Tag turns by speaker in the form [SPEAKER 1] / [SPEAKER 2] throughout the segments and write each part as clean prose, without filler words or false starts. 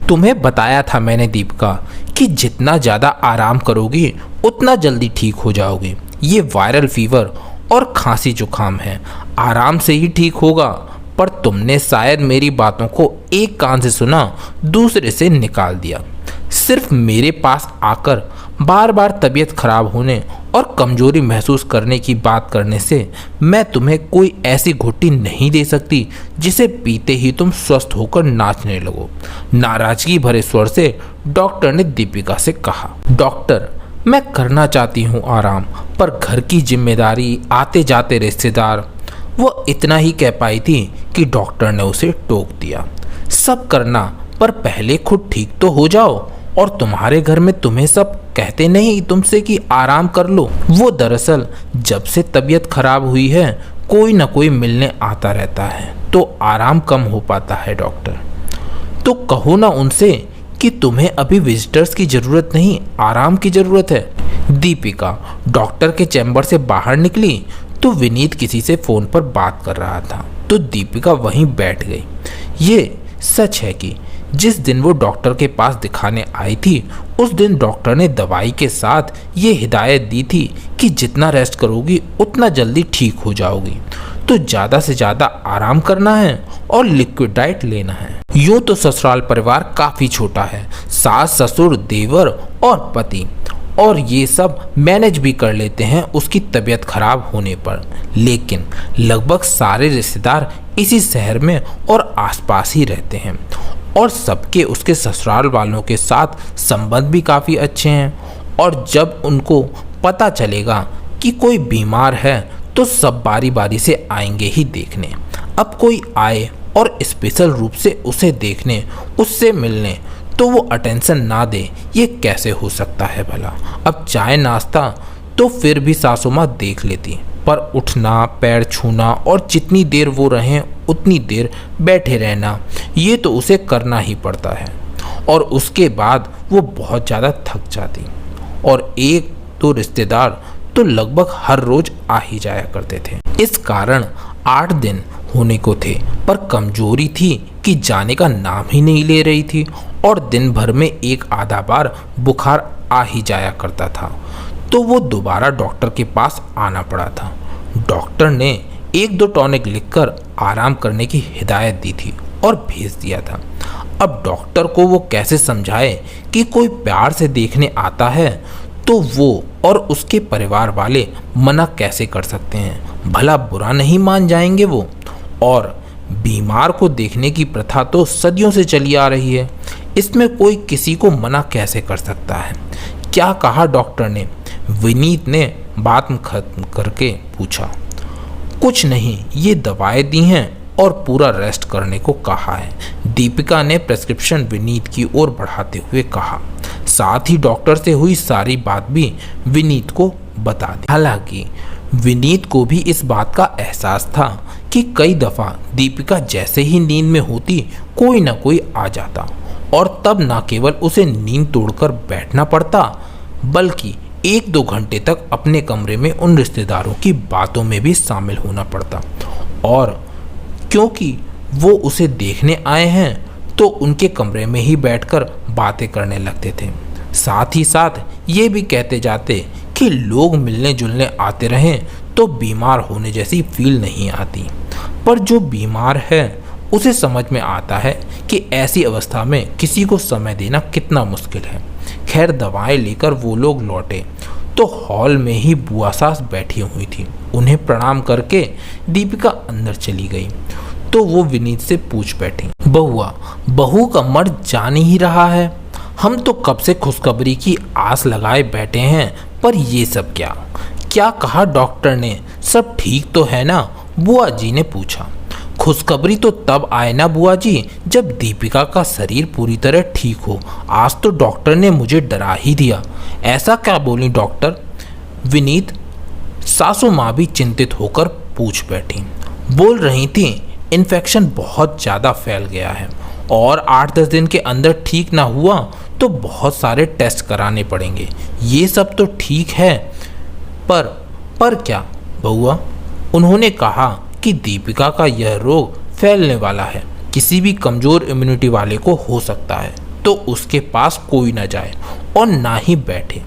[SPEAKER 1] तुम्हें बताया था मैंने दीपिका कि जितना ज़्यादा आराम करोगी उतना जल्दी ठीक हो जाओगे। ये वायरल फीवर और खांसी जुकाम है, आराम से ही ठीक होगा। पर तुमने शायद मेरी बातों को एक कान से सुना, दूसरे से निकाल दिया। सिर्फ मेरे पास आकर बार बार तबीयत खराब होने और कमजोरी महसूस करने की बात करने से मैं तुम्हें कोई ऐसी घुट्टी नहीं दे सकती जिसे पीते ही तुम स्वस्थ होकर नाचने लगो। नाराजगी भरे स्वर से डॉक्टर ने दीपिका से कहा। डॉक्टर, मैं करना चाहती हूँ आराम, पर घर की जिम्मेदारी, आते जाते रिश्तेदार। वो इतना ही कह पाई थी कि डॉक्टर ने उसे टोक दिया। सब करना, पर पहले खुद ठीक तो हो जाओ। और तुम्हारे घर में तुम्हें सब कहते नहीं तुमसे कि आराम कर लो? वो दरअसल जब से तबीयत खराब हुई है कोई ना कोई मिलने आता रहता है तो आराम कम हो पाता है डॉक्टर। तो कहो ना उनसे कि तुम्हें अभी विजिटर्स की जरूरत नहीं, आराम की जरूरत है। दीपिका डॉक्टर के चैम्बर से बाहर निकली तो विनीत किसी से फोन पर बात कर रहा था, तो दीपिका वहीं बैठ गई। ये सच है कि जिस दिन वो डॉक्टर के पास दिखाने आई थी उस दिन डॉक्टर ने दवाई के साथ ये हिदायत दी थी कि जितना रेस्ट करोगी उतना जल्दी ठीक हो जाओगी, तो ज़्यादा से ज़्यादा आराम करना है और लिक्विड डाइट लेना है। यूँ तो ससुराल परिवार काफ़ी छोटा है, सास ससुर देवर और पति, और ये सब मैनेज भी कर लेते हैं उसकी तबीयत खराब होने पर। लेकिन लगभग सारे रिश्तेदार इसी शहर में और आसपास ही रहते हैं और सबके उसके ससुराल वालों के साथ संबंध भी काफ़ी अच्छे हैं। और जब उनको पता चलेगा कि कोई बीमार है तो सब बारी बारी से आएंगे ही देखने। अब कोई आए और स्पेशल रूप से उसे देखने, उससे मिलने, तो वो अटेंशन ना दे, ये कैसे हो सकता है भला? अब चाय नाश्ता तो फिर भी सासू माँ देख लेती, पर उठना, पैर छूना और जितनी देर वो रहें उतनी देर बैठे रहना, ये तो उसे करना ही पड़ता है। और उसके बाद वो बहुत ज़्यादा थक जाती। और एक दो रिश्तेदार तो लगभग हर रोज आ ही जाया करते थे। इस कारण 8 दिन होने को थे, पर कमजोरी थी कि जाने का नाम ही नहीं ले रही थी और दिन भर में एक आधा बार बुखार आ ही जाया करता था। तो वो दोबारा डॉक्टर के पास आना पड़ा था। डॉक्टर ने 1-2 टॉनिक लिखकर आराम करने की हिदायत दी थी और भेज दिया था। अब डॉक्टर को वो कैसे समझाए कि कोई प्यार से देखने आता है तो वो और उसके परिवार वाले मना कैसे कर सकते हैं? भला बुरा नहीं मान जाएंगे वो? और बीमार को देखने की प्रथा तो सदियों से चली आ रही है, इसमें कोई किसी को मना कैसे कर सकता है? क्या कहा डॉक्टर ने? विनीत ने बात खत्म करके पूछा। कुछ नहीं, ये दवाएं दी हैं और पूरा रेस्ट करने को कहा है, दीपिका ने प्रेस्क्रिप्शन विनीत की ओर बढ़ाते हुए कहा। साथ ही डॉक्टर से हुई सारी बात भी विनीत को बता दी। हालांकि विनीत को भी इस बात का एहसास था कि कई दफ़ा दीपिका जैसे ही नींद में होती कोई ना कोई आ जाता और तब न केवल उसे नींद तोड़कर बैठना पड़ता बल्कि 1-2 घंटे तक अपने कमरे में उन रिश्तेदारों की बातों में भी शामिल होना पड़ता। और क्योंकि वो उसे देखने आए हैं तो उनके कमरे में ही बैठकर बातें करने लगते थे। साथ ही साथ ये भी कहते जाते कि लोग मिलने जुलने आते रहें तो बीमार होने जैसी फील नहीं आती, पर जो बीमार है उसे समझ में आता है कि ऐसी अवस्था में किसी को समय देना कितना मुश्किल है। खैर दवाएं लेकर वो लोग लौटे तो हॉल में ही बुआ सास बैठी हुई थी। उन्हें प्रणाम करके दीपिका अंदर चली गई तो वो विनीत से पूछ बैठी, बहुआ, बहू का मर्द जान ही रहा है, हम तो कब से खुशखबरी की आस लगाए बैठे हैं, पर ये सब क्या? क्या कहा डॉक्टर ने? सब ठीक तो है ना? बुआ जी ने पूछा। खुशखबरी तो तब आए ना बुआ जी जब दीपिका का शरीर पूरी तरह ठीक हो। आज तो डॉक्टर ने मुझे डरा ही दिया। ऐसा क्या बोली डॉक्टर? विनीत सासू माँ भी चिंतित होकर पूछ बैठी। बोल रही थी इन्फेक्शन बहुत ज़्यादा फैल गया है और 8-10 दिन के अंदर ठीक ना हुआ तो बहुत सारे टेस्ट कराने पड़ेंगे। ये सब तो ठीक है, पर क्या बउआ? उन्होंने कहा कि दीपिका का यह रोग फैलने वाला है, किसी भी कमज़ोर इम्यूनिटी वाले को हो सकता है। तो उसके पास कोई ना जाए और ना ही बैठे।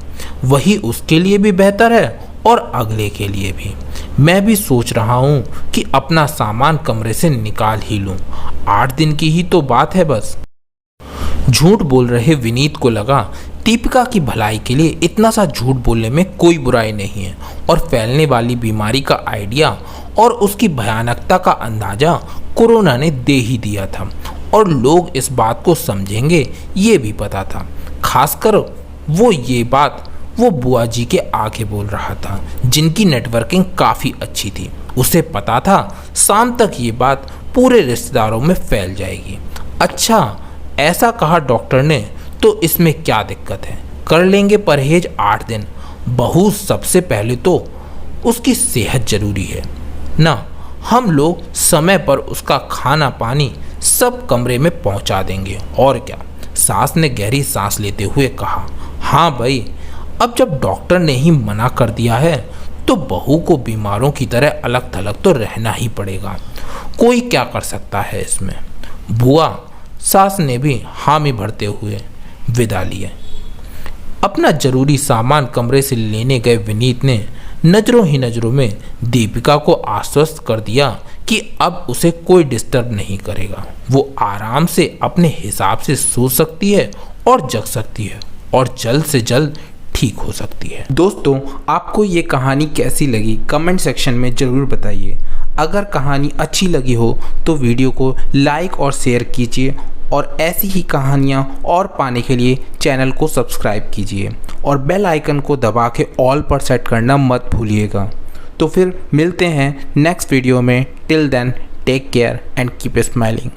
[SPEAKER 1] वही उसके लिए भी बेहतर है और अगले के लिए भी। मैं भी सोच रहा हूँ कि अपना सामान कमरे से निकाल ही लूँ। 8 दिन की ही तो बात है बस। झूठ बोल रहे विनीत को लगा दीपिका की भलाई के लिए इतना सा झूठ बोलने में कोई बुराई नहीं है, और फैलने वाली बीमारी का आइडिया और उसकी भयानकता का अंदाजा कोरोना ने दे ही दिया था, और लोग इस बात को समझेंगे ये भी पता था। खासकर वो ये बात वो बुआ जी के आगे बोल रहा था, जिनकी नेटवर्किंग काफ़ी अच्छी थी। उसे पता था शाम तक ये बात पूरे रिश्तेदारों में फैल जाएगी। अच्छा, ऐसा कहा डॉक्टर ने तो इसमें क्या दिक्कत है, कर लेंगे परहेज 8 दिन। बहू सबसे पहले तो उसकी सेहत जरूरी है ना। हम लोग समय पर उसका खाना पानी सब कमरे में पहुंचा देंगे, और क्या। सास ने गहरी सांस लेते हुए कहा, हाँ भाई, अब जब डॉक्टर ने ही मना कर दिया है तो बहू को बीमारों की तरह अलग थलग तो रहना ही पड़ेगा। कोई क्या कर सकता है इसमें। बुआ सास ने भी हामी भरते हुए विदा लिए। अपना जरूरी सामान कमरे से लेने गए विनीत ने नजरों ही नजरों में दीपिका को आश्वस्त कर दिया कि अब उसे कोई डिस्टर्ब नहीं करेगा। वो आराम से अपने हिसाब से सो सकती है और जग सकती है, और जल्द से जल्द ठीक हो सकती है। दोस्तों, आपको ये कहानी कैसी लगी कमेंट सेक्शन में ज़रूर बताइए। अगर कहानी अच्छी लगी हो तो वीडियो को लाइक और शेयर कीजिए, और ऐसी ही कहानियाँ और पाने के लिए चैनल को सब्सक्राइब कीजिए, और बेल आइकन को दबा के ऑल पर सेट करना मत भूलिएगा। तो फिर मिलते हैं नेक्स्ट वीडियो में। Till then take care and keep smiling.